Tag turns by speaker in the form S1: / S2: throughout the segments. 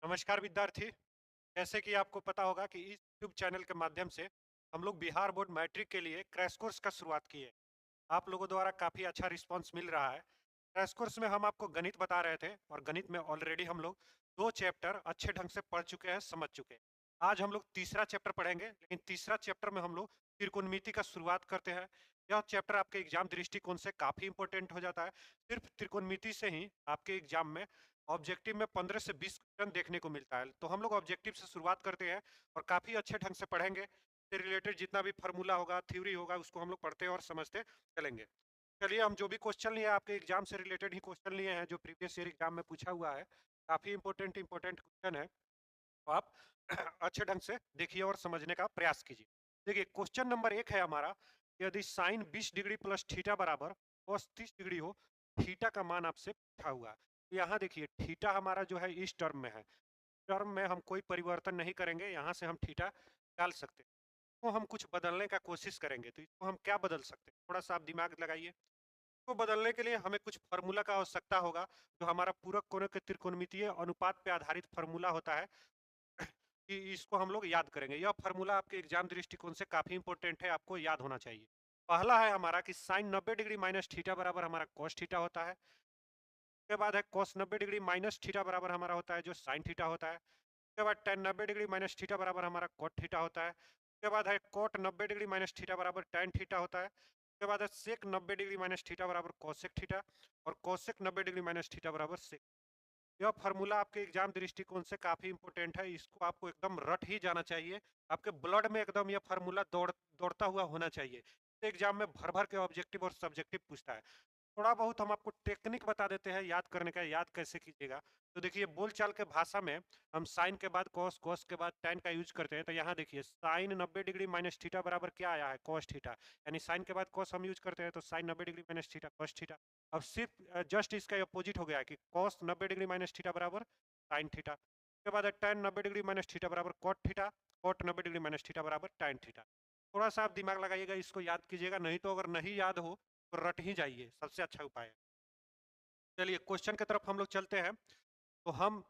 S1: नमस्कार विद्यार्थी। जैसे कि आपको पता होगा कि इस यूट्यूब चैनल के माध्यम से हम लोग बिहार बोर्ड मैट्रिक के लिए क्रैश कोर्स का शुरुआत किए। आप लोगों द्वारा काफ़ी अच्छा रिस्पांस मिल रहा है। क्रैश कोर्स में हम आपको गणित बता रहे थे और गणित में ऑलरेडी हम लोग 2 चैप्टर अच्छे ढंग से पढ़ चुके हैं, समझ चुके हैं। आज हम लोग तीसरा चैप्टर पढ़ेंगे, लेकिन तीसरा चैप्टर में हम लोग त्रिकोणमिति का शुरुआत करते हैं। यह चैप्टर आपके एग्जाम दृष्टिकोण से काफ़ी इंपॉर्टेंट हो जाता है। सिर्फ त्रिकोणमिति से ही आपके एग्जाम में ऑब्जेक्टिव में 15 से 20 क्वेश्चन देखने को मिलता है। तो हम लोग ऑब्जेक्टिव से शुरुआत करते हैं और काफ़ी अच्छे ढंग से पढ़ेंगे। इससे रिलेटेड जितना भी फार्मूला होगा, थ्योरी होगा, उसको हम लोग पढ़ते और समझते चलेंगे। चलिए, हम जो भी क्वेश्चन लिए आपके एग्जाम से रिलेटेड ही क्वेश्चन लिए हैं, जो प्रीवियस ईयर एग्जाम में पूछा हुआ है। काफ़ी इंपॉर्टेंट इंपॉर्टेंट क्वेश्चन है, तो आप अच्छे ढंग से देखिए और समझने का प्रयास कीजिए। देखिए, क्वेश्चन नंबर 1 है हमारा। यदि साइन 20 डिग्री प्लस थीटा बराबर cos 30 डिग्री हो, थीटा का मान आपसे पूछा हुआ है। तो यहाँ देखिए, थीटा हमारा जो है इस टर्म में है। टर्म में हम कोई परिवर्तन नहीं करेंगे, यहाँ से हम थीटा डाल सकते हैं। तो हम कुछ बदलने का कोशिश करेंगे, तो इसको हम क्या बदल सकते हैं, थोड़ा सा आप दिमाग लगाइए। को बदलने के लिए हमें कुछ फार्मूला का आवश्यकता होगा, जो हमारा पूरक कोणों के त्रिकोणमितीय अनुपात पे आधारित फार्मूला होता है। कि इसको हम लोग याद करेंगे। यह फार्मूला आपके एग्जाम दृष्टिकोण से काफी इंपॉर्टेंट है, आपको याद होना चाहिए। पहला है हमारा कि साइन 90 डिग्री माइनस थीटा बराबर हमारा cos थीटा होता है। उसके बाद है cos 90 डिग्री माइनस थीटा बराबर हमारा होता है जो साइन थीटा होता है। उसके बाद tan 90 डिग्री माइनस थीटा बराबर हमारा cot थीटा होता है। उसके बाद है cot 90 डिग्री माइनस थीटा बराबर tan थीटा होता है। उसके बाद है sec 90 डिग्री माइनस थीटा बराबर cosec थीटा और cosec 90 डिग्री माइनस थीटा बराबर sec। यह फार्मूला आपके एग्जाम दृष्टिकोण से काफी इंपॉर्टेंट है, इसको आपको एकदम रट ही जाना चाहिए। आपके ब्लड में एकदम यह फार्मूला दौड़ता हुआ होना चाहिए। एग्जाम में भर भर के ऑब्जेक्टिव और सब्जेक्टिव पूछता है। थोड़ा बहुत हम आपको टेक्निक बता देते हैं याद करने का, याद कैसे कीजिएगा। तो देखिए, बोलचाल के भाषा में हम साइन के बाद कॉस, कॉस के बाद tan का यूज करते हैं। तो यहाँ देखिए, साइन 90 डिग्री माइनस थीटा बराबर क्या आया है, cos थीटा। यानी साइन के बाद cos हम यूज करते हैं, तो sine 90 degree minus theta cos theta. अब सिर्फ जस्ट इसका अपोजिट हो गया है कि cos 90 डिग्री माइनस थीटा बराबर साइन थीटा। उसके बाद है tan 90 डिग्री माइनस थीटा बराबर cot theta, cot 90 degree minus theta बराबर tan थीटा। थोड़ा सा आप दिमाग लगाइएगा, इसको याद कीजिएगा, नहीं तो अगर नहीं याद हो तो रट ही जाइए, सबसे अच्छा उपाय है। चलिए, क्वेश्चन की तरफ हम लोग चलते हैं। तो हम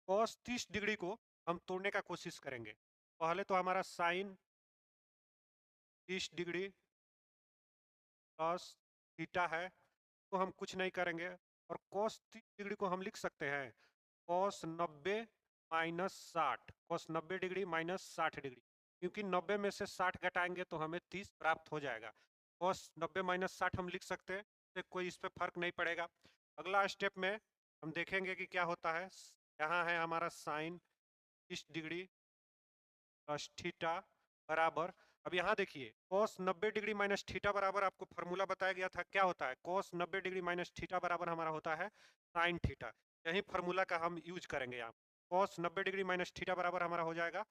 S1: cos 30 डिग्री को हम तोड़ने का कोशिश करेंगे। पहले तो हमारा साइन 30 डिग्री प्लस थीटा है, तो हम कुछ नहीं करेंगे। और cos 30 डिग्री को हम लिख सकते हैं cos 90 minus 60, cos 90 degree minus 60 degree, क्योंकि 90 में से 60 घटाएंगे तो हमें 30 प्राप्त हो जाएगा। cos 90 माइनस 60 हम लिख सकते हैं, तो कोई इस पे फर्क नहीं पड़ेगा। अगला स्टेप में हम देखेंगे कि क्या होता है। यहाँ है हमारा साइन 30 डिग्री प्लस थीटा बराबर, अब यहाँ देखिए cos 90 डिग्री माइनस थीटा बराबर आपको फॉर्मूला बताया गया था, क्या होता है cos 90 डिग्री माइनस थीटा बराबर हमारा होता है साइन थीटा। यही फॉर्मूला का हम यूज करेंगे यहाँ। cos 90 डिग्री माइनस थीटा बराबर हमारा हो जाएगा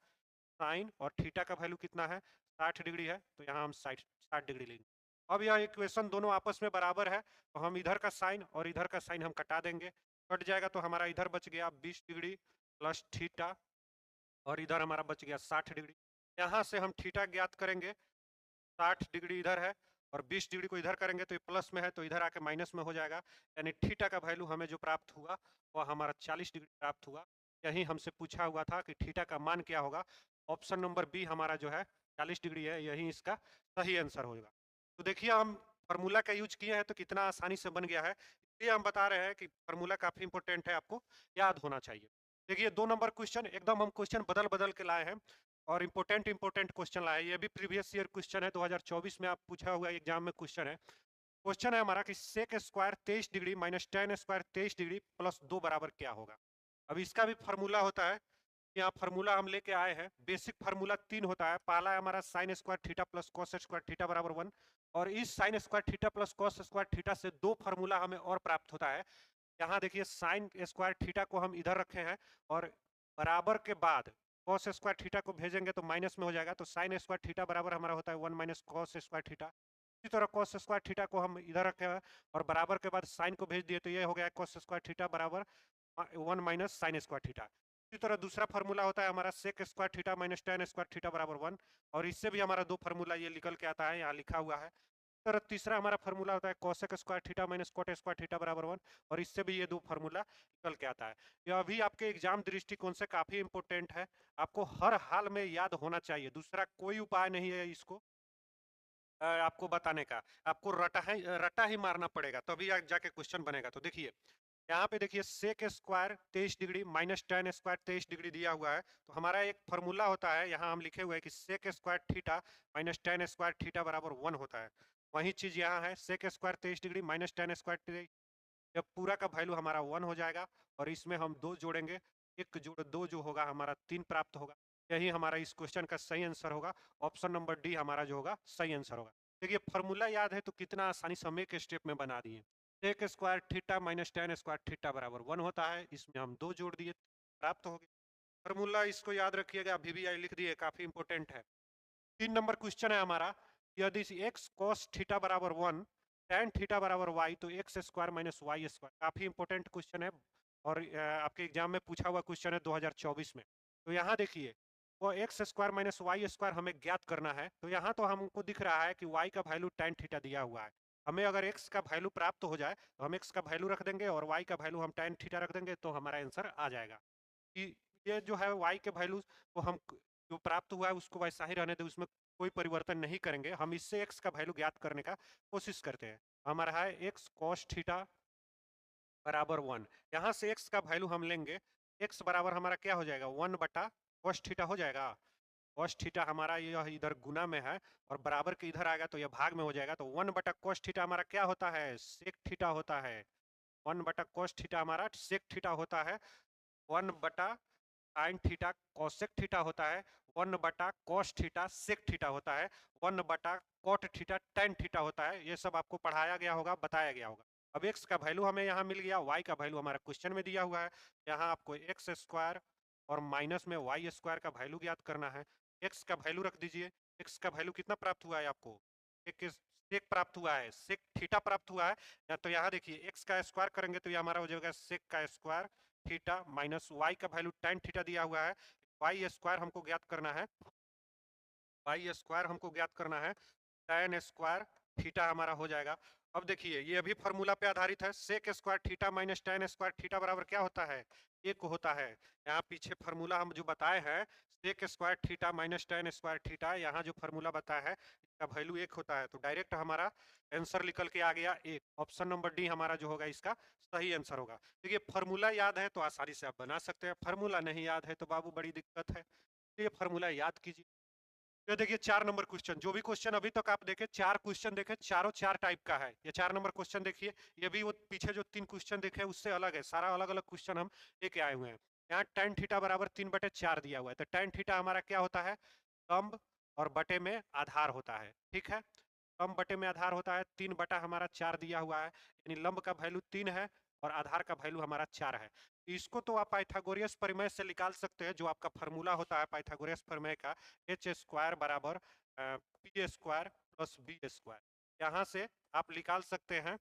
S1: साइन, और थीटा का वैल्यू कितना है, 60 डिग्री है, तो यहाँ हम 60 डिग्री लेंगे। अब यह इक्वेशन दोनों आपस में बराबर है, तो हम इधर का साइन और इधर का साइन हम कटा देंगे। कट जाएगा तो हमारा इधर बच गया 20 डिग्री प्लस थीटा, और इधर हमारा बच गया 60 डिग्री। यहाँ से हम थीटा ज्ञात करेंगे। 60 डिग्री इधर है और 20 डिग्री को इधर करेंगे तो ये प्लस में है, तो इधर आके माइनस में हो जाएगा। यानी थीटा का वैल्यू हमें जो प्राप्त हुआ वह हमारा 40 डिग्री प्राप्त हुआ। यही हमसे पूछा हुआ था कि थीटा का मान क्या होगा। ऑप्शन नंबर बी हमारा जो है 40 डिग्री है, यही इसका सही आंसर होगा। तो देखिए, हम फार्मूला का यूज किए हैं तो कितना आसानी से बन गया है। इसलिए हम बता रहे हैं कि फार्मूला काफी इंपॉर्टेंट है, आपको याद होना चाहिए। देखिए, 2 नंबर क्वेश्चन एकदम हम क्वेश्चन बदल बदल के लाए हैं और इम्पोर्टेंट इम्पोर्टेंट क्वेश्चन लाए। ये भी प्रीवियस ईयर क्वेश्चन है, 2024 में आप पूछा हुआ एग्जाम में क्वेश्चन है। क्वेश्चन है हमारा कि sec square 23 degree minus tan square 23 degree plus 2 बराबर क्या होगा। अब इसका भी फार्मूला होता है। यहाँ फार्मूला हम लेके आए हैं। बेसिक फार्मूला 3 होता है। पहला है हमारा sine square theta plus cos square theta बराबर 1, और इस sine square theta plus cos square theta से 2 फार्मूला हमें और प्राप्त होता है। यहाँ देखिए, साइन स्क्वायर थीटा को हम इधर रखे हैं और बराबर के बाद कॉस स्क्वायर थीटा को भेजेंगे तो माइनस में हो जाएगा, तो साइन स्क्वायर थीटा बराबर हमारा होता है 1 माइनस कॉस स्क्वायर थीटा। इसी तरह कॉस स्क्वायर थीटा को हम इधर रखे हैं और बराबर के बाद साइन को भेज दिए, तो ये हो गया कॉस स्क्वायर थीटा बराबर 1 माइनस साइन स्क्वायर थीटा। इसी तरह दूसरा फार्मूला होता है हमारा sec square theta minus tan square theta बराबर 1, और इससे भी हमारा 2 फार्मूला ये निकल के आता है, यहाँ लिखा हुआ है। तरह तीसरा हमारा फार्मूला होता है cosec square theta minus cot square theta बराबर 1, और इससे भी ये दो फार्मूला निकल के आता है। यह भी आपके एग्जाम दृष्टिकोण से काफी इंपोर्टेंट है, आपको हर हाल में याद होना चाहिए, दूसरा कोई उपाय नहीं है इसको आपको बताने का। आपको रटा ही मारना पड़ेगा, तभी जाके क्वेश्चन बनेगा। तो देखिए यहाँ पे देखिए sec square 23 degree minus tan square 23 degree दिया हुआ है, तो हमारा एक फॉर्मूला होता है, यहाँ हम लिखे हुए हैं कि sec square theta minus tan square theta बराबर 1 होता है। वही चीज यहाँ है, sec square 23 degree minus tan square, जब पूरा का वैल्यू हमारा 1 हो जाएगा और इसमें हम 2 जोड़ेंगे, 1 जोड़ 2 जो होगा हमारा 3 प्राप्त होगा। यही हमारा इस क्वेश्चन का सही आंसर होगा, ऑप्शन नंबर डी हमारा जो होगा सही आंसर होगा। देखिए फार्मूला याद है तो कितना आसानी से हम एक स्टेप में बना दिए। Sec square theta minus tan square theta बराबर 1 होता है, इसमें हम 2 जोड़ दिए, प्राप्त हो गया फार्मूला। इसको याद रखिएगा, अभी भी लिख दिए, काफी इंपोर्टेंट है। 3 नंबर क्वेश्चन है हमारा, यदि x cos थीटा बराबर 1 tan थीटा बराबर y, तो x square minus y square, काफी इंपोर्टेंट क्वेश्चन है और आपके एग्जाम में पूछा हुआ क्वेश्चन है 2024 में। तो यहाँ देखिए वो x square minus y square हमें ज्ञात करना है, तो यहाँ तो हमको दिख रहा है कि y का वैल्यू tan थीटा दिया हुआ है। हमें अगर x का वैल्यू प्राप्त हो जाए तो हम x का वैल्यू रख देंगे और y का वैल्यू हम tan थीटा रख देंगे, तो हमारा आंसर आ जाएगा। कि ये जो है y के वैल्यू को हम जो प्राप्त हुआ है उसको वैसा ही रहने दे, उसमें कोई परिवर्तन नहीं करेंगे। हम इससे x का वैल्यू ज्ञात करने का कोशिश करते हैं। हमारा है x cos थीटा बराबर 1, यहाँ से x का वैल्यू हम लेंगे, x बराबर हमारा क्या हो जाएगा 1 बटा cos थीटा हो जाएगा। cos थीटा हमारा यह इधर गुना में है और बराबर के इधर आएगा तो यह भाग में हो जाएगा, तो 1 बटा cos थीटा हमारा क्या होता है sec थीटा होता है। 1 बटा cos थीटा हमारा sec थीटा होता है। 1 बटा साइन थीटा कोसेक थीटा होता है। 1 बटा कॉस थीटा सेक थीटा होता है। 1 बटा कॉट थीटा टेन थीटा होता है। ये सब आपको पढ़ाया गया होगा, बताया गया होगा। अब x का वैल्यू हमें यहाँ मिल गया, y का वैल्यू हमारा क्वेश्चन में दिया हुआ है। यहाँ आपको एक्स स्क्वायर और माइनस में वाई स्क्वायर का वैल्यू ज्ञात करना है। x का वैल्यू रख दीजिए, x का वैल्यू कितना प्राप्त हुआ है आपको, एक सेक प्राप्त हुआ है, सेक थीटा प्राप्त हुआ है। या तो यहाँ देखिए x का स्क्वायर करेंगे तो ये हमारा हो जाएगा सेक का स्क्वायर थीटा माइनस वाई का वैल्यू tan थीटा दिया हुआ है, वाई स्क्वायर हमको ज्ञात करना है, वाई स्क्वायर हमको ज्ञात करना है, tan स्क्वायर थीटा हमारा हो जाएगा। अब देखिए ये भी फार्मूला पे आधारित है, sec square theta minus tan square theta बराबर क्या होता है, एक होता है। यहाँ पीछे फार्मूला हम जो बताए हैं sec square theta minus tan square theta, यहाँ जो फार्मूला बताया है इसका वैल्यू एक होता है, तो डायरेक्ट हमारा आंसर निकल के आ गया एक। ऑप्शन नंबर डी हमारा जो होगा इसका सही आंसर होगा। देखिए फार्मूला याद है तो आसानी से आप बना सकते हैं, फार्मूला नहीं याद है तो बाबू बड़ी दिक्कत है। तो ये फार्मूला याद कीजिए। ये देखिए 4 नंबर क्वेश्चन, जो भी क्वेश्चन अभी तक आप देखे 4 क्वेश्चन देखे, चारों 4 टाइप का है। ये 4 नंबर क्वेश्चन देखिए, ये भी वो पीछे जो 3 क्वेश्चन देखे उससे अलग है, सारा अलग अलग क्वेश्चन हम लेके आए हुए हैं। यहाँ tan थीटा बराबर 3/4 दिया हुआ है, तो tan थीटा हमारा क्या होता है, लंब और बटे में आधार होता है। ठीक है, लंब बटे में आधार होता है, 3 बटा हमारा 4 दिया हुआ है, यानी लंब का वैल्यू 3 है और आधार का वैल्यू हमारा 4 है। इसको तो आप पाइथागोरस प्रमेय से निकाल सकते हैं, जो आपका फार्मूला होता है पाइथागोरस प्रमेय का, एच स्क्वायर बराबर p square plus b square. यहाँ से आप निकाल सकते हैं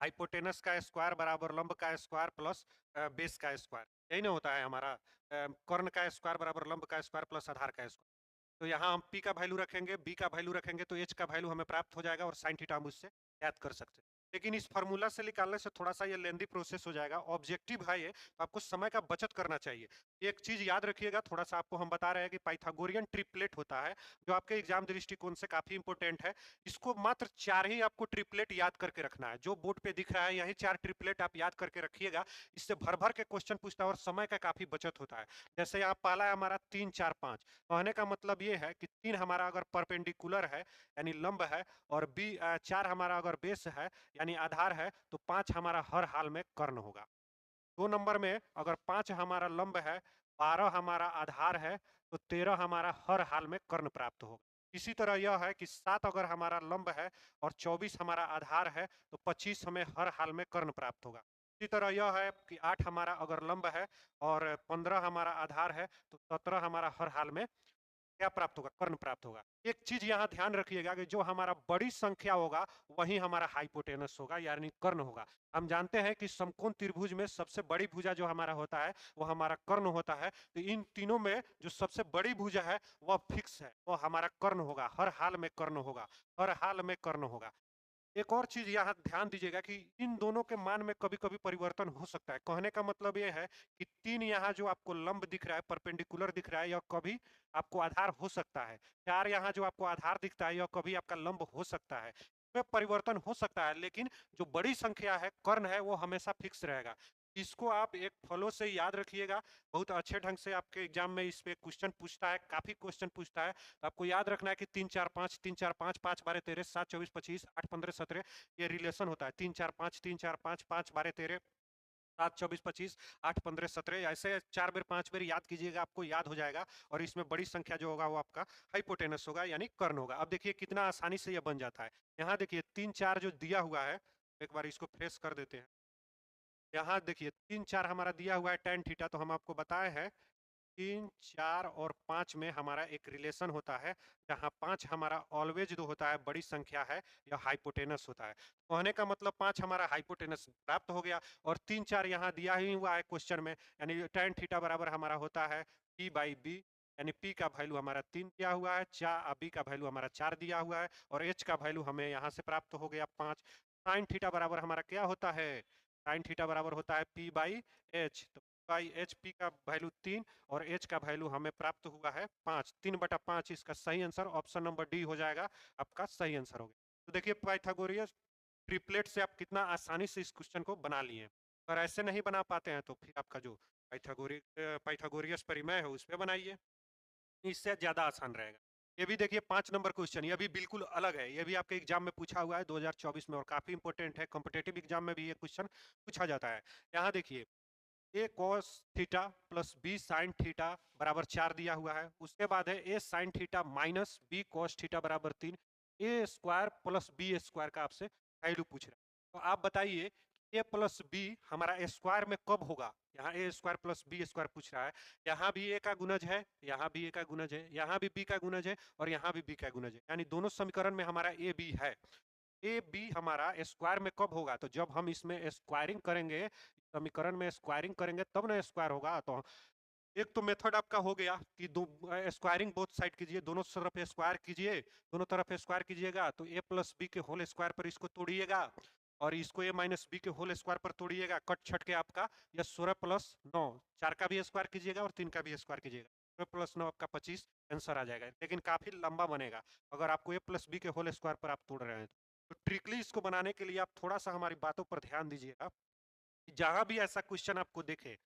S1: हाइपोटेनस का स्क्वायर बराबर लंब का स्क्वायर प्लस बेस का स्क्वायर, यही ना होता है हमारा, कर्ण का स्क्वायर बराबर लंब का स्क्वायर प्लस आधार का स्क्वायर। तो यहाँ हम p का वैल्यू रखेंगे, b का वैल्यू रखेंगे, तो h का वैल्यू हमें प्राप्त हो जाएगा और साइन थीटा हम उससे याद कर सकते हैं। लेकिन इस फार्मूला से निकालने से थोड़ा सा ये लेंदी प्रोसेस हो जाएगा, ऑब्जेक्टिव है ये, तो आपको समय का बचत करना चाहिए। एक चीज याद रखिएगा, थोड़ा सा आपको हम बता रहे हैं कि पाइथागोरियन ट्रिपलेट होता है, जो आपके एग्जाम दृष्टिकोण से काफी इंपोर्टेंट है। इसको मात्र 4 ही आपको ट्रिपलेट याद करके रखना है, जो बोर्ड पे दिख रहा है यही 4 ट्रिपलेट आप याद करके रखिएगा। इससे भर भर के क्वेश्चन पूछता है और समय का काफी बचत होता है। जैसे यहाँ पहला है हमारा 3 4 5, कहने का मतलब ये है कि 3 हमारा अगर परपेंडिकुलर है यानी लंब है, और 4 हमारा अगर बेस है यानी आधार है, तो 5 हमारा हर हाल में कर्ण होगा। 2 नंबर में अगर 5 हमारा लंब है, 12 हमारा आधार है, तो 13 हमारा हर हाल में कर्ण प्राप्त होगा। इसी तरह यह है कि 7 अगर हमारा लंब है और 24 हमारा आधार है, तो 25 हमें हर हाल में कर्ण प्राप्त होगा। इसी तरह यह है कि 8 हमारा अगर लंब है और 15 हमारा आधार है, तो 17 हमारा हर हाल में क्या प्राप्त होगा, कर्ण प्राप्त होगा। एक चीज यहाँ ध्यान रखिएगा कि जो हमारा बड़ी संख्या होगा वही हमारा हाइपोटेनस होगा यानी कर्ण होगा। हम जानते हैं कि समकोण त्रिभुज में सबसे बड़ी भुजा जो हमारा होता है वो हमारा कर्ण होता है। तो इन तीनों में जो सबसे बड़ी भुजा है वह फिक्स है, वो हमारा कर्ण होगा, हर हाल में कर्ण होगा, हर हाल में कर्ण होगा। एक और चीज यहाँ ध्यान दीजिएगा कि इन दोनों के मान में कभी कभी परिवर्तन हो सकता है। कहने का मतलब ये है कि 3 यहाँ जो आपको लंब दिख रहा है, परपेंडिकुलर दिख रहा है, यह कभी आपको आधार हो सकता है। 4 यहाँ जो आपको आधार दिखता है यह कभी आपका लंब हो सकता है। इसमें परिवर्तन हो सकता है, लेकिन जो बड़ी संख्या है कर्ण है वो हमेशा फिक्स रहेगा। इसको आप एक फॉलो से याद रखिएगा। बहुत अच्छे ढंग से आपके एग्जाम में इस पे क्वेश्चन पूछता है, काफी क्वेश्चन पूछता है। तो आपको याद रखना है कि 3 4 5 3 4 5 5 12 13 7 24 25 8 15 17 ये रिलेशन होता है। 3 4 5 3 4 5 5 12 13 7 24 25 8 15 17 ऐसे 4 बार 5 बार याद कीजिएगा, आपको याद हो जाएगा। और इसमें बड़ी संख्या जो होगा वो आपका हाइपोटेनस होगा यानी कर्ण होगा। अब देखिए कितना आसानी से ये बन जाता है। यहाँ देखिए 3 4 जो दिया हुआ है, एक बार इसको फ्रेश कर देते हैं। यहाँ देखिए 3 4 हमारा दिया हुआ है tan थीटा, तो हम आपको बताए हैं 3 4 और 5 में हमारा एक रिलेशन होता है, जहाँ 5 हमारा ऑलवेज जो होता है बड़ी संख्या है, यह हाइपोटेनस होता है। कहने का मतलब 5 हमारा हाइपोटेनस प्राप्त हो गया। और 3 4 यहाँ दिया ही हुआ है क्वेश्चन में, यानी tan थीटा बराबर हमारा होता है p/b, यानी p का वैल्यू हमारा 3 दिया हुआ है, b का वैल्यू हमारा 4 दिया हुआ है, और h का वैल्यू हमें यहाँ से प्राप्त हो गया 5। साइन थीटा बराबर हमारा क्या होता है, साइन थीटा बराबर होता है p/h। तो p/h, p का वैल्यू 3 और h का वैल्यू हमें प्राप्त हुआ है 5। 3/5 इसका सही आंसर ऑप्शन नंबर डी हो जाएगा, आपका सही आंसर हो गया। तो देखिए पाइथागोरियस ट्रिपलेट से आप कितना आसानी से इस क्वेश्चन को बना लिए। अगर ऐसे नहीं बना पाते हैं तो फिर आपका जो पाइथागोरियस परिमेय है उस पर बनाइए, इससे ज्यादा आसान रहेगा। ये भी देखिए 5 नंबर क्वेश्चन, ये भी बिल्कुल अलग है। ये भी आपके एग्जाम में पूछा हुआ है 2024 में, और काफी इंपॉर्टेंट है। कॉम्पिटेटिव एग्जाम में भी ये क्वेश्चन पूछा जाता है। यहाँ देखिए a cos theta plus b sine theta बराबर 4 दिया हुआ है। उसके बाद है a sine theta minus b cos theta बराबर 3। a square plus b square का आपसे वैल्यू पूछ रहा है। तो आप बताइए a प्लस b हमारा स्क्वायर में कब होगा। यहाँ a square plus b square पूछ रहा है। यहाँ भी a का गुणज है, यहाँ भी a का गुणज है, यहाँ भी b का गुणज है, और यहाँ भी b का गुणज है, यानी दोनों समीकरण में हमारा a b है। ए बी हमारा स्क्वायर में कब होगा, तो जब हम इसमें स्क्वायरिंग करेंगे, समीकरण में स्क्वायरिंग करेंगे तब ना स्क्वायर होगा। तो एक तो मेथड आपका हो गया कि दो स्क्वायरिंग बोथ साइड कीजिए, दोनों तरफ स्क्वायर कीजिए। दोनों तरफ स्क्वायर कीजिएगा तो a प्लस बी के होल स्क्वायर पर इसको तोड़िएगा, और इसको a माइनस बी के होल स्क्वायर पर तोड़िएगा। कट छट के आपका यह 16 प्लस 9, 4 का भी स्क्वायर कीजिएगा और 3 का भी स्क्वायर कीजिएगा, 16 प्लस 9 आपका 25 आंसर आ जाएगा। लेकिन काफी लंबा बनेगा अगर आपको a प्लस बी के होल स्क्वायर पर आप तोड़ रहे हैं। तो ट्रिकली इसको बनाने के लिए आप थोड़ा सा हमारी बातों पर ध्यान दीजिएगा। जहां भी ऐसा क्वेश्चन आपको देखे,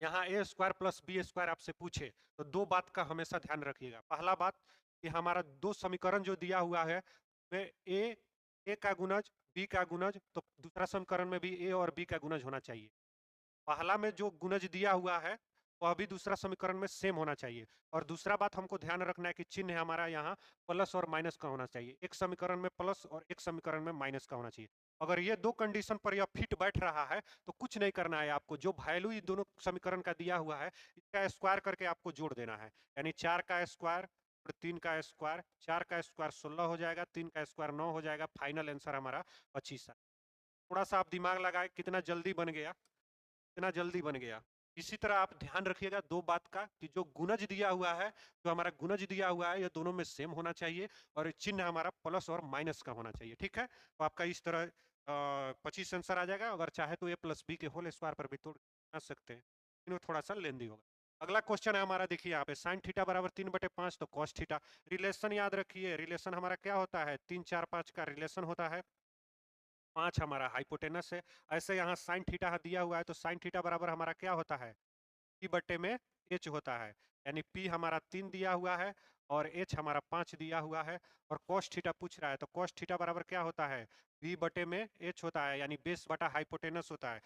S1: यहाँ ए स्क्वायर प्लस बी स्क्वायर आपसे पूछे, तो दो बात का हमेशा ध्यान रखिएगा। पहला बात कि हमारा दो समीकरण जो दिया हुआ है में ए का गुणज बी का गुणज, तो दूसरा समीकरण में भी ए और बी का गुणज होना चाहिए। पहला में जो गुणज दिया हुआ है वह भी दूसरा समीकरण में सेम होना चाहिए। और दूसरा बात हमको ध्यान रखना है कि चिन्ह हमारा यहाँ प्लस और माइनस का होना चाहिए। एक समीकरण में प्लस और एक समीकरण में माइनस का होना चाहिए। अगर ये दो कंडीशन पर यह फिट बैठ रहा है तो कुछ नहीं करना है आपको। जो वैल्यू इन दोनों समीकरण का दिया हुआ है इसका स्क्वायर करके आपको जोड़ देना है। यानी 4 का स्क्वायर और 3 का स्क्वायर, 4 का स्क्वायर 16 हो जाएगा, 3 का स्क्वायर 9 हो जाएगा। फाइनल आंसर हमारा 25 है। थोड़ा सा आप दिमाग लगाए, कितना जल्दी बन गया, कितना जल्दी बन गया। इसी तरह आप ध्यान रखिएगा दो बात का कि जो गुणज दिया हुआ है, जो हमारा गुणज दिया हुआ है, ये दोनों में सेम होना चाहिए, और चिन्ह हमारा प्लस और माइनस का होना चाहिए। ठीक है, तो आपका इस तरह 25 आंसर आ जाएगा। अगर चाहे तो ए प्लस बी के होल स्क्वायर पर भी तोड़ आ सकते हैं, लेकिन थोड़ा सा लेंदी होगा। अगला क्वेश्चन है हमारा, देखिए यहाँ पे साइन थीटा बराबर 3/5, तो कॉस थीटा। रिलेशन याद रखिए, रिलेशन हमारा क्या होता है, 3 4 5 का रिलेशन होता है। 5 हमारा हाइपोटेनस है। ऐसे यहाँ साइन थीटा दिया हुआ है, तो साइन थीटा बराबर हमारा क्या होता है, p बट्टे में h होता है। यानी p हमारा 3 दिया हुआ है और h हमारा 5 दिया हुआ है। और cos थीटा पूछ रहा है, तो cos थीटा बराबर क्या होता है, v बटे में h होता है, यानी बेस बटा हाइपोटेनस होता है।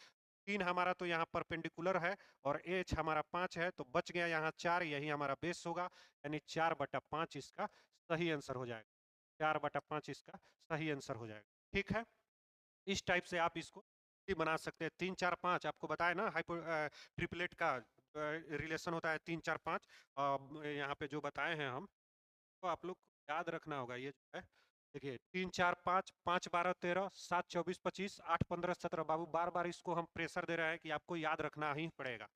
S1: 3 हमारा तो यहाँ परपेंडिकुलर है और h हमारा 5 है, तो बच गया यहाँ 4, यही हमारा बेस होगा। यानी 4/5 इसका सही आंसर हो जाएगा। 4/5 इसका सही आंसर हो जाएगा। ठीक है, इस टाइप से आप इसको बना सकते हैं। 3 4 5 आपको बताया ना हाइपो ट्रिपलेट का रिलेशन होता है 3 4 5 यहाँ पे जो बताए हैं हम, तो आप लोग को याद रखना होगा ये जो है। देखिए 3 4 5 5 12 13 7 24 25 8 15 17। बाबू बार बार इसको हम प्रेशर दे रहे हैं कि आपको याद रखना ही पड़ेगा।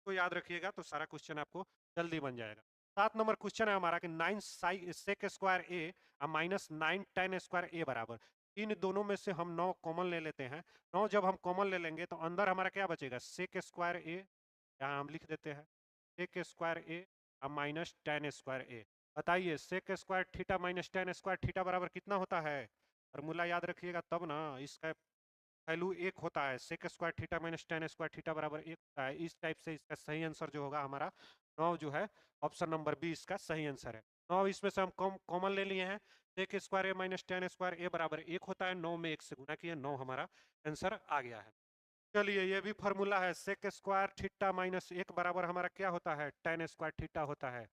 S1: तो याद रखिएगा तो सारा क्वेश्चन आपको जल्दी बन जाएगा। 7 नंबर क्वेश्चन है हमारा कि 9 सेक square a minus 9 ten square ए बराबर। इन दोनों में से हम 9 कॉमन ले लेते हैं। 9 जब हम कॉमन ले लेंगे तो अंदर हमारा क्या बचेगा, सेक स्क्वायर ए, यहाँ हम लिख देते हैं sec square a minus tan square a. बताइए sec square theta minus tan square theta बराबर कितना होता है। फॉर्मूला याद रखिएगा तब ना, इसका वैल्यू एक होता है। Sec square theta minus tan square theta बराबर एक होता है। इस टाइप से इसका सही आंसर जो होगा हमारा 9 जो है ऑप्शन नंबर बी इसका सही आंसर है। 9 इसमें से हम कॉमन ले लिए हैं। Sec square a minus tan square ए बराबर एक होता है। 9 में एक से गुना किया, 9 हमारा आंसर आ गया है। चलिए ये भी फॉर्मूला है, सेक स्क्वायर थीटा माइनस एक बराबर हमारा क्या होता है, टेन स्क्वायर थीटा होता है।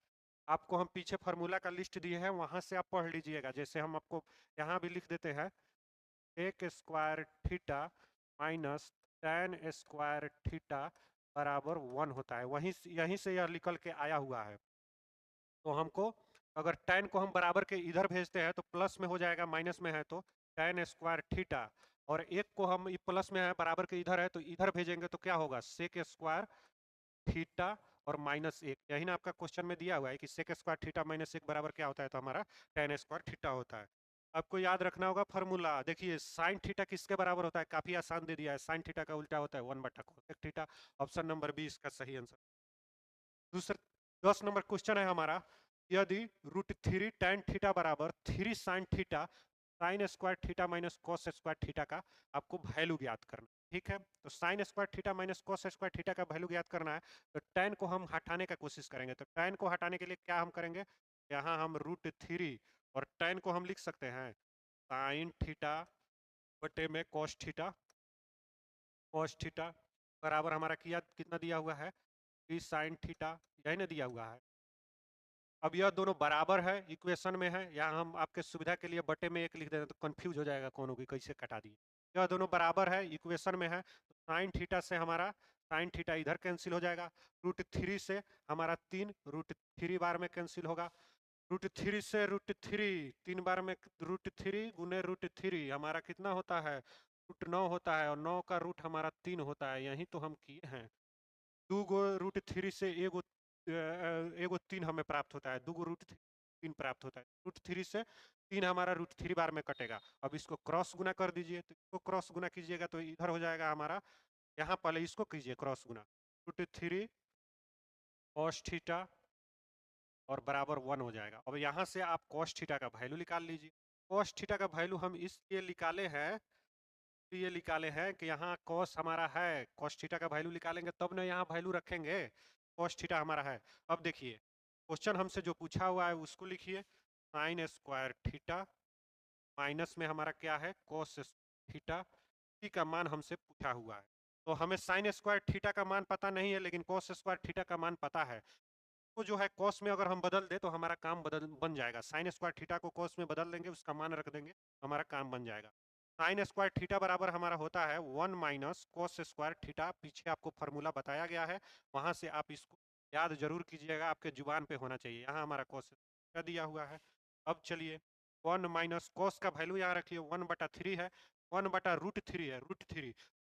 S1: आपको हम पीछे फार्मूला का लिस्ट दिए हैं, वहां से आप पढ़ लीजिएगा। जैसे हम आपको यहाँ भी लिख देते हैं sec square theta minus tan square theta बराबर 1 होता है। वहीं यहीं से यह निकल के आया हुआ है। तो हमको अगर टेन को हम बराबर के इधर भेजते हैं तो प्लस में हो जाएगा, माइनस में है तो टेन स्क्वायर थीटा, और एक को हम प्लस में है बराबर के इधर है तो इधर भेजेंगे तो क्या होगा, सेक स्क्वायर थीटा और माइनस एक। यही ना आपका क्वेश्चन में दिया हुआ है कि सेक स्क्वायर थीटा माइनस एक बराबर क्या होता है, तो हमारा टेन स्क्वायर थीटा होता है। आपको याद रखना होगा फॉर्मूला। देखिए साइन थीटा किसके बराबर होता है, काफी आसान दे दिया है। साइन थीटा का उल्टा होता है 1/cosec theta. Option number B इसका सही आंसर। दूसरा 10 नंबर क्वेश्चन है हमारा, यदि √3 tan थीटा बराबर 3 sin theta sine square theta minus cos square theta का आपको वैल्यू ज्ञात करना है। ठीक है, तो sine square theta minus cos square theta का वैल्यू ज्ञात करना है। तो tan को हम हटाने का कोशिश करेंगे। तो tan को हटाने के लिए क्या हम करेंगे, यहाँ हम √3 और tan को हम लिख सकते हैं साइन थीटा बटे में कॉस थीटा बराबर हमारा किया कितना दिया हुआ है, 3 sin थीटा, यही ना दिया हुआ है। अब यह दोनों बराबर है, इक्वेशन में है। यहाँ हम आपके सुविधा के लिए बटे में एक लिख देते हैं तो कंफ्यूज हो जाएगा कौन होगी कैसे कटा दिए। यह दोनों बराबर है, इक्वेशन में है। तो साइन थीटा से हमारा साइन थीटा इधर कैंसिल हो जाएगा। √3 से हमारा 3 √3 बार में कैंसिल होगा। √3 से √3 3 बार में √3 गुने √3 हमारा कितना होता है, √9 होता है, और 9 का रूट हमारा 3 होता है। यही तो हम किए हैं। 2 गो √3 से एगो 3 हमें प्राप्त होता है। 2 गो √3 प्राप्त होता है। √3 से 3 हमारा √3 बार में कटेगा। अब इसको क्रॉस गुना कर दीजिए, तो इसको क्रॉस गुना कीजिएगा तो इधर हो जाएगा हमारा, यहाँ पहले इसको कीजिए क्रॉस गुना, √3 cos थीटा और बराबर 1 हो जाएगा। अब यहाँ से आप cos थीटा का वैल्यू निकाल लीजिए। cos थीटा का वैल्यू हम इसलिए निकाले हैं, ये निकाले हैं कि यहाँ cos हमारा है, cos थीटा का वैल्यू निकालेंगे तब ना यहाँ वैल्यू रखेंगे। cos थीटा हमारा है। अब देखिए क्वेश्चन हमसे जो पूछा हुआ है उसको लिखिए, साइन स्क्वायर थीटा माइनस में हमारा क्या है, cos थीटा का मान हमसे पूछा हुआ है। तो हमें साइन स्क्वायर थीटा का मान पता नहीं है, लेकिन cos स्क्वायर थीटा का मान पता है। तो जो है cos में अगर हम बदल दे तो हमारा काम बन जाएगा। साइन स्क्वायर थीटा को cos में बदल देंगे, उसका मान रख देंगे, हमारा काम बन जाएगा। साइन स्क्वायर थीटा बराबर हमारा होता है 1 माइनस कॉस स्क्वायर थीटा। पीछे आपको फार्मूला बताया गया है, वहां से आप इसको याद जरूर कीजिएगा, आपके जुबान पे होना चाहिए। यहाँ हमारा कॉस थीटा दिया हुआ है। अब चलिए 1 माइनस कॉस का वैल्यू यहाँ रखिए, 1/3 है, 1/√3 है।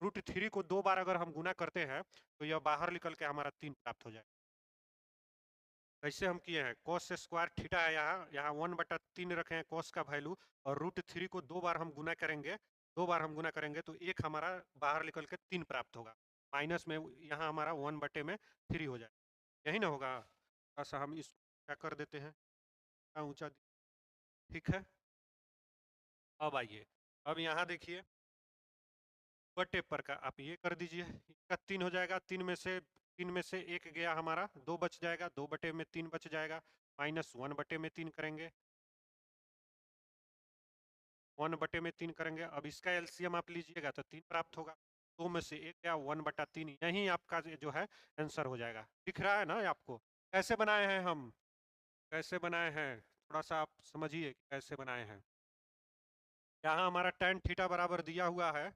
S1: √3 को 2 बार अगर हम गुना करते हैं तो यह बाहर निकल के हमारा 3 प्राप्त हो जाए। कैसे हम किए हैं, cos स्क्वायर थीटा है, यहाँ 1/3 रखे हैं cos का वैल्यू, और √3 को 2 बार हम गुना करेंगे, 2 बार हम गुना करेंगे तो एक हमारा बाहर निकल के 3 प्राप्त होगा। माइनस में यहाँ हमारा 1/3 हो जाए, यही ना होगा। ऐसा हम इस क्या कर देते हैं, ऊंचा, ठीक है। अब आइए, अब यहाँ देखिए बटे पर का आप ये कर दीजिए, इसका 3 हो जाएगा। 3 में से 1 गया हमारा, 2 बच जाएगा, 2/3 बच जाएगा, माइनस 1/3 करेंगे, 1/3 करेंगे। अब इसका एलसीएम आप लीजिएगा तो 3 प्राप्त होगा। 2 में से 1 गया, 1/3, यही आपका जो है आंसर हो जाएगा। दिख रहा है ना आपको कैसे बनाए हैं हम, कैसे बनाए हैं, थोड़ा सा आप समझिए कैसे बनाए हैं। यहाँ हमारा tan थीटा बराबर दिया हुआ है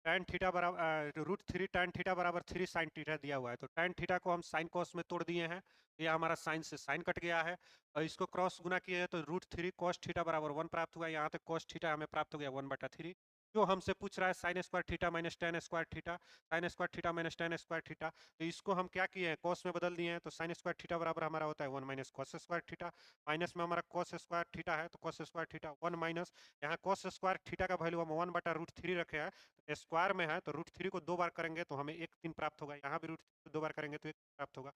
S1: tan थीटा बराबर रूट थ्री tan थीटा बराबर 3 sin थीटा दिया हुआ है, तो tan थीटा को हम sin cos में तोड़ दिए हैं, ये हमारा sin से sin कट गया है, और इसको क्रॉस गुना किए हैं तो रूट थ्री cos थीटा बराबर 1 प्राप्त हुआ है। यहाँ तक cos थीटा हमें प्राप्त हो गया 1/3। जो हमसे पूछ रहा है sin square theta minus tan square theta, sin square theta minus tan square theta, तो इसको हम क्या किए हैं, cos में बदल दिए हैं, तो sin स्क्वायर थीटा बराबर हमारा होता है 1 minus cos square theta, minus में हमारा cos स्क्वायर थीटा है, तो cos स्क्वायर थीटा 1 माइनस, यहाँ cos स्क्वायर थीटा का वैल्यू हम 1/√3 रखे हैं, स्क्वायर में है तो √3 को 2 बार करेंगे तो हमें 1/3 प्राप्त होगा, यहाँ भी √3 को 2 बार करेंगे तो 1 प्राप्त होगा,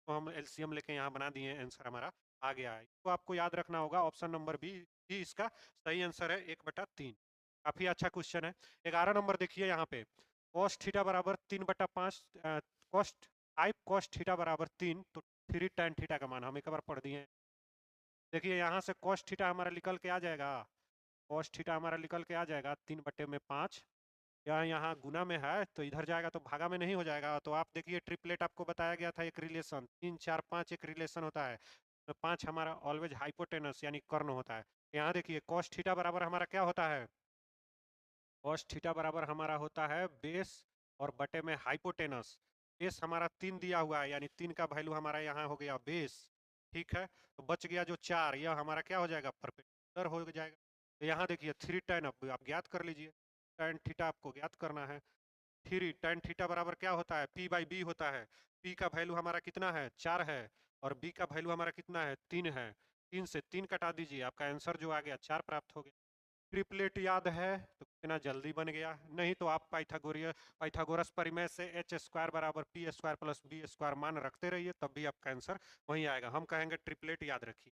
S1: तो हम एलसीएम लेके यहाँ बना दिए, आंसर हमारा आ गया है। तो आपको याद रखना होगा ऑप्शन नंबर बी ही इसका सही आंसर है, 1/3। काफी अच्छा क्वेश्चन है। 11 नंबर देखिए यहाँ पे, cos थीटा बराबर 3/5, कॉस्ट 5 cos थीटा बराबर 3, तो 3 tan थीटा का मान हम एक बार पढ़ दिए। देखिए यहाँ से cos थीटा हमारा निकल के आ जाएगा, cos थीटा हमारा निकल के आ जाएगा 3/5, यहाँ यहाँ गुना में है तो इधर जाएगा तो भागा में नहीं हो जाएगा, तो आप देखिए ट्रिपलेट आपको बताया गया था एक रिलेशन, 3 4 5 एक रिलेशन होता है, तो 5 हमारा ऑलवेज हाइपोटेनस यानी कर्ण होता है। यहाँ देखिए cos थीटा बराबर हमारा क्या होता है, cos थीटा बराबर हमारा होता है बेस और बटे में हाइपोटेनस, बेस हमारा 3 दिया हुआ है यानी 3 का वैल्यू हमारा यहाँ हो गया बेस, ठीक है, तो बच गया जो 4, यह हमारा क्या हो जाएगा, परपेंडिकुलर हो जाएगा। तो यहाँ देखिए 3 tan, अब आप ज्ञात कर लीजिए, tan थीटा आपको ज्ञात करना है, 3 tan थीटा बराबर क्या होता है, p/b होता है, p का वैल्यू हमारा कितना है, 4 है, और b का वैल्यू हमारा कितना है, 3 है, 3 से 3 कटा दीजिए, आपका आंसर जो आ गया 4 प्राप्त हो गया। ट्रिपलेट याद है तो कितना जल्दी बन गया, नहीं तो आप पाइथागोरस परिमेय से एच स्क्वायर बराबर p square plus b square मान रखते रहिए, तब भी आपका आंसर वहीं आएगा। हम कहेंगे ट्रिपलेट याद रखिए।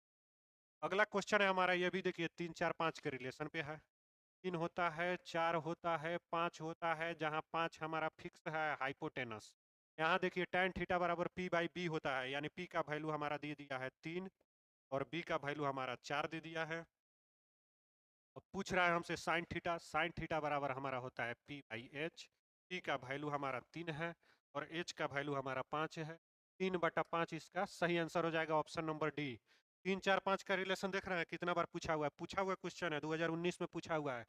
S1: अगला क्वेश्चन है हमारा, ये भी देखिए 3 4 5 के रिलेशन पे है, 3 होता है, 4 होता है, 5 होता है, जहाँ 5 हमारा फिक्स है हाइपोटेनस। यहाँ देखिए tan थीटा बराबर p/b होता है, यानी p का वैल्यू हमारा दे दिया है 3 और b का वैल्यू हमारा 4 दे दिया है। अब पूछ रहा है हमसे साइन थीटा बराबर हमारा होता है p/h, p का वैल्यू हमारा 3 है और h का वैल्यू हमारा 5 है, 3/5 इसका सही आंसर हो जाएगा, ऑप्शन नंबर डी। 3 4 5 का रिलेशन देख रहे हैं कितना बार पूछा हुआ है, पूछा हुआ क्वेश्चन है, 2019 में पूछा हुआ है,